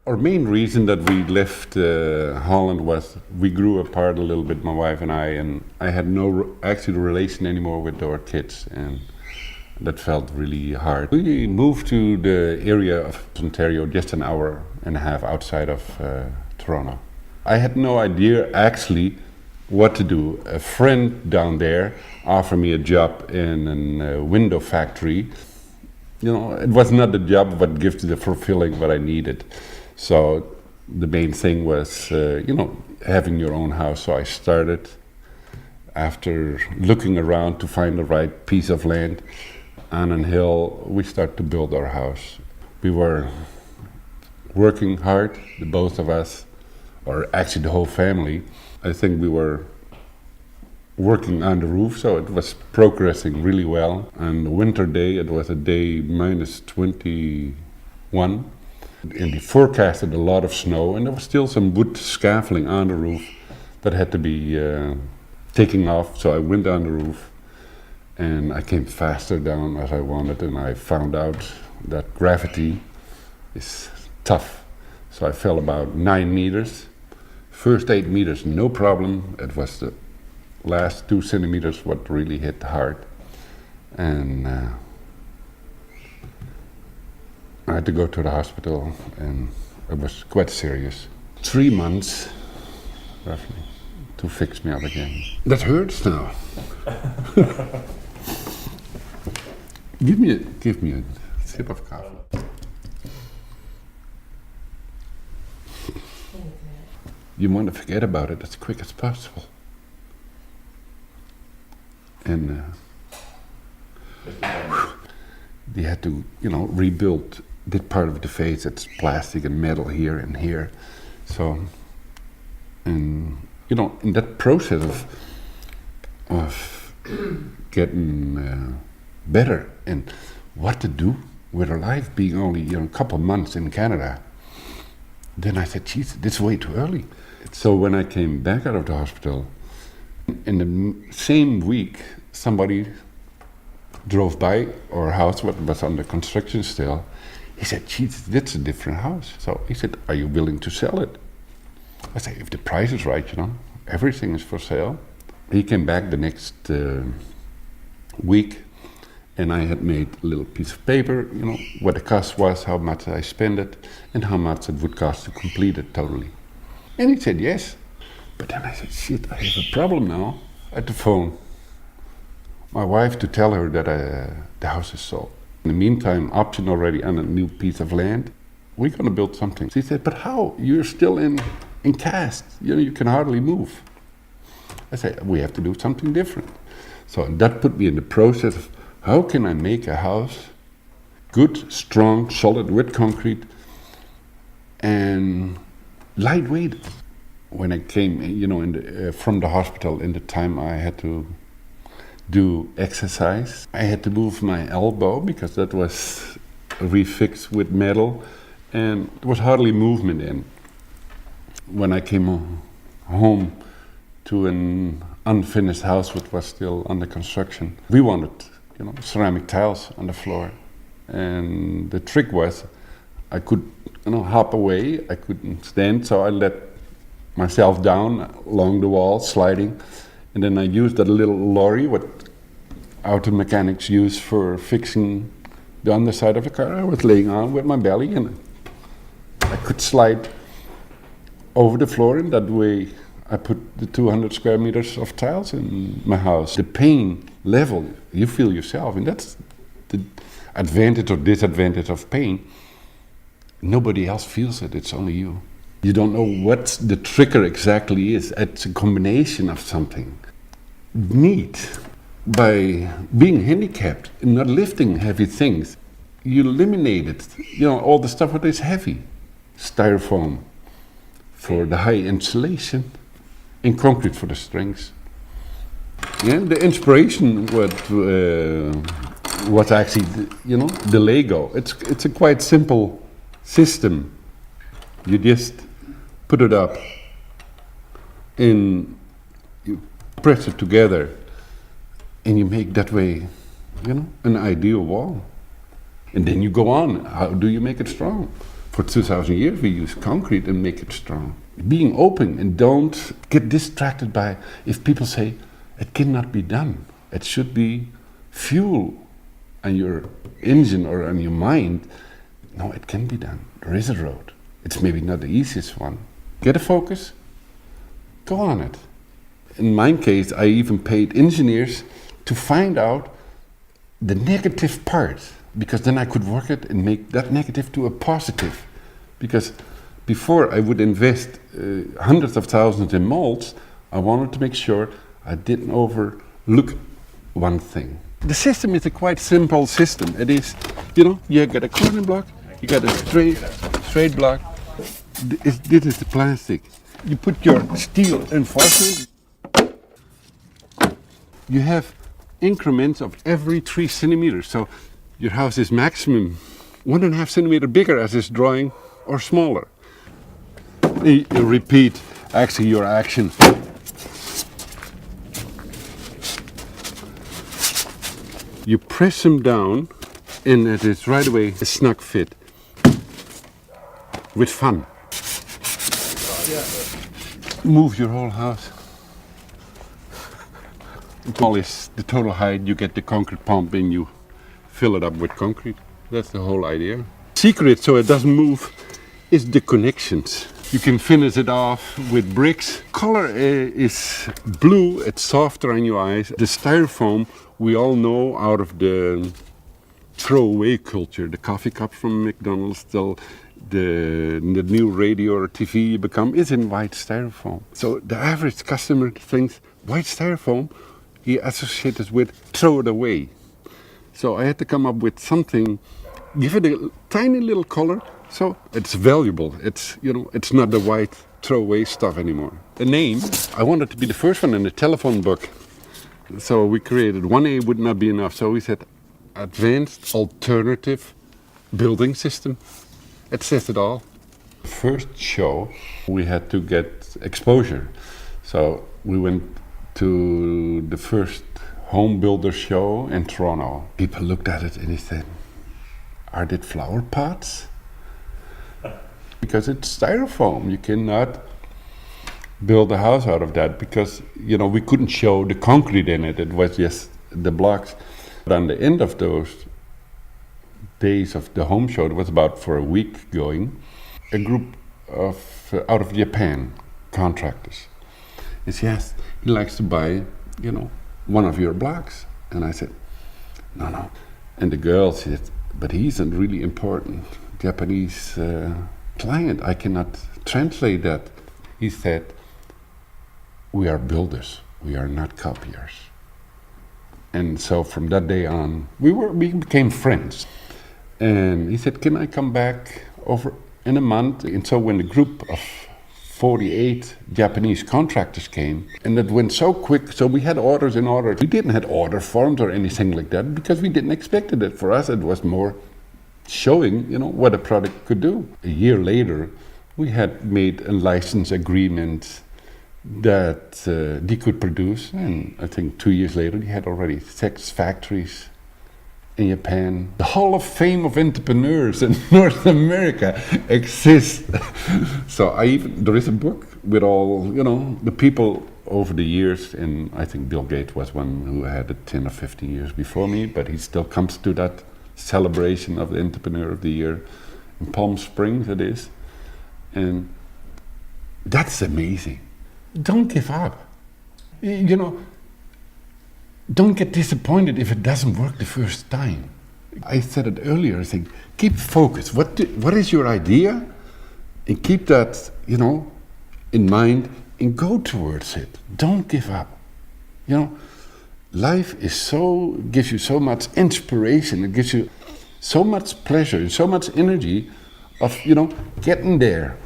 Our main reason that we left Holland was we grew apart a little bit, my wife and I had no actual relation anymore with our kids, and that felt really hard. We moved to the area of Ontario, just an hour and a half outside of Toronto. I had no idea actually what to do. A friend down there offered me a job in a window factory. You know, it was not the job but gives the fulfilling what I needed. So the main thing was, having your own house. So I started, after looking around to find the right piece of land on a hill, we started to build our house. We were working hard, the both of us, or actually the whole family. I think we were working on the roof, so it was progressing really well. On the winter day, it was a day minus 21. And they forecasted a lot of snow, and there was still some wood scaffolding on the roof that had to be taken off. So I went on the roof, and I came faster down as I wanted, and I found out that gravity is tough. So I fell about 9 meters. First 8 meters, no problem. It was the last 2 centimeters what really hit hard. And I had to go to the hospital, and it was quite serious. 3 months, roughly, to fix me up again. That hurts now. Give me a sip of coffee. You want to forget about it as quick as possible. And they had to, rebuild that part of the face. It's plastic and metal here and here. So, and in that process of getting better and what to do with our life, being only a couple of months in Canada, then I said, "Geez, this is way too early." So when I came back out of the hospital, in the same week, somebody drove by our house, what was under construction still. He said, "Geez, that's a different house." So he said, "Are you willing to sell it?" I said, "If the price is right, everything is for sale." He came back the next week, and I had made a little piece of paper, what the cost was, how much I spent it, and how much it would cost to complete it totally. And he said yes. But then I said, "Shit, I have a problem now." At the phone, my wife, to tell her that the house is sold. In the meantime, option already on a new piece of land. We're going to build something. She said, "But how? You're still in cast. You can hardly move." I said, "We have to do something different." So that put me in the process of how can I make a house good, strong, solid with concrete and lightweight. When I came, from the hospital, in the time I had to do exercise, I had to move my elbow because that was refixed with metal, and there was hardly movement in. When I came home to an unfinished house which was still under construction, we wanted, ceramic tiles on the floor, and the trick was I could, hop away. I couldn't stand, so I let myself down along the wall, sliding, and then I used that little lorry what auto mechanics use for fixing the underside of a car. I was laying on with my belly, and I could slide over the floor, and that way I put the 200 square meters of tiles in my house. The pain level, you feel yourself, and that's the advantage or disadvantage of pain. Nobody else feels it, it's only you. You don't know what the trigger exactly is. It's a combination of something. Neat. By being handicapped and not lifting heavy things, you eliminated, all the stuff that is heavy. Styrofoam for the high insulation and concrete for the strength. And the inspiration was actually, the Lego. It's a quite simple system. You just put it up and you press it together and you make that way, an ideal wall. And then you go on. How do you make it strong? For 2,000 years we use concrete and make it strong. Being open and don't get distracted by if people say it cannot be done. It should be fuel on your engine or on your mind. No, it can be done. There is a road. It's maybe not the easiest one. Get a focus, go on it. In my case, I even paid engineers to find out the negative part, because then I could work it and make that negative to a positive. Because before I would invest hundreds of thousands in molds, I wanted to make sure I didn't overlook one thing. The system is a quite simple system. It is, you got a corner block, you got a straight block. This is the plastic. You put your steel reinforcement. You have increments of every 3 centimeters. So your house is maximum 1.5 centimeter bigger as this drawing or smaller. You repeat actually your action. You press them down and it is right away a snug fit. With fun. Move your whole house. Polish the total height, you get the concrete pump and you fill it up with concrete. That's the whole idea. Secret, so it doesn't move, is the connections. You can finish it off with bricks. Color is blue, it's softer on your eyes. The styrofoam, we all know out of the throwaway culture, the coffee cup from McDonald's, the new radio or TV you become is in white styrofoam. So the average customer thinks white styrofoam, he associates with throw it away. So I had to come up with something, give it a tiny little color, so it's valuable. It's, it's not the white throwaway stuff anymore. The name, I wanted to be the first one in the telephone book. So we created 1A would not be enough. So we said Advanced Alternative Building System. It says it all. First show, we had to get exposure. So we went to the first home builder show in Toronto. People looked at it and they said, are they flower pots? Because it's styrofoam. You cannot build a house out of that because, we couldn't show the concrete in it. It was just the blocks. But on the end of those days of the home show, it was about for a week going, a group of out of Japan contractors. He said, yes, he likes to buy, one of your blocks. And I said, no. And the girl said, but he's a really important Japanese client. I cannot translate that. He said, we are builders. We are not copiers. And so from that day on, we became friends. And he said, can I come back over in a month? And so when the group of 48 Japanese contractors came, and that went so quick, so we had orders and orders. We didn't have order forms or anything like that because we didn't expect it. For us, it was more showing, what a product could do. A year later, we had made a license agreement that they could produce, and I think 2 years later, they had already 6 factories in Japan. The Hall of Fame of entrepreneurs in North America exists. So there is a book with all, the people over the years, and I think Bill Gates was one who had it 10 or 15 years before me, but he still comes to that celebration of the Entrepreneur of the Year in Palm Springs, it is. And that's amazing. Don't give up. Don't get disappointed if it doesn't work the first time. I said it earlier, I think, keep focused. What is your idea? And keep that, in mind and go towards it. Don't give up. Life gives you so much inspiration. It gives you so much pleasure and so much energy of, getting there.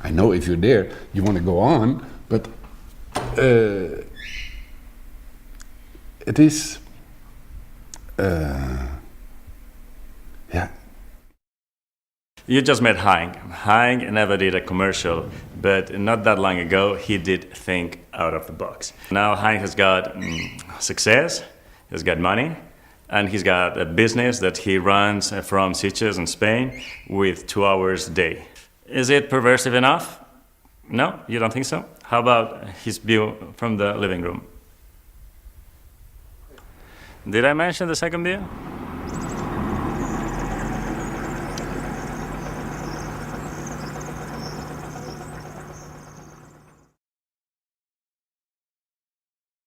I know if you're there, you want to go on, but it is, You just met Hein. Hein never did a commercial, but not that long ago, he did think out of the box. Now Hein has got success, he's got money, and he's got a business that he runs from Sitges in Spain with 2 hours a day. Is it perversive enough? No, you don't think so? How about his view from the living room? Did I mention the second view?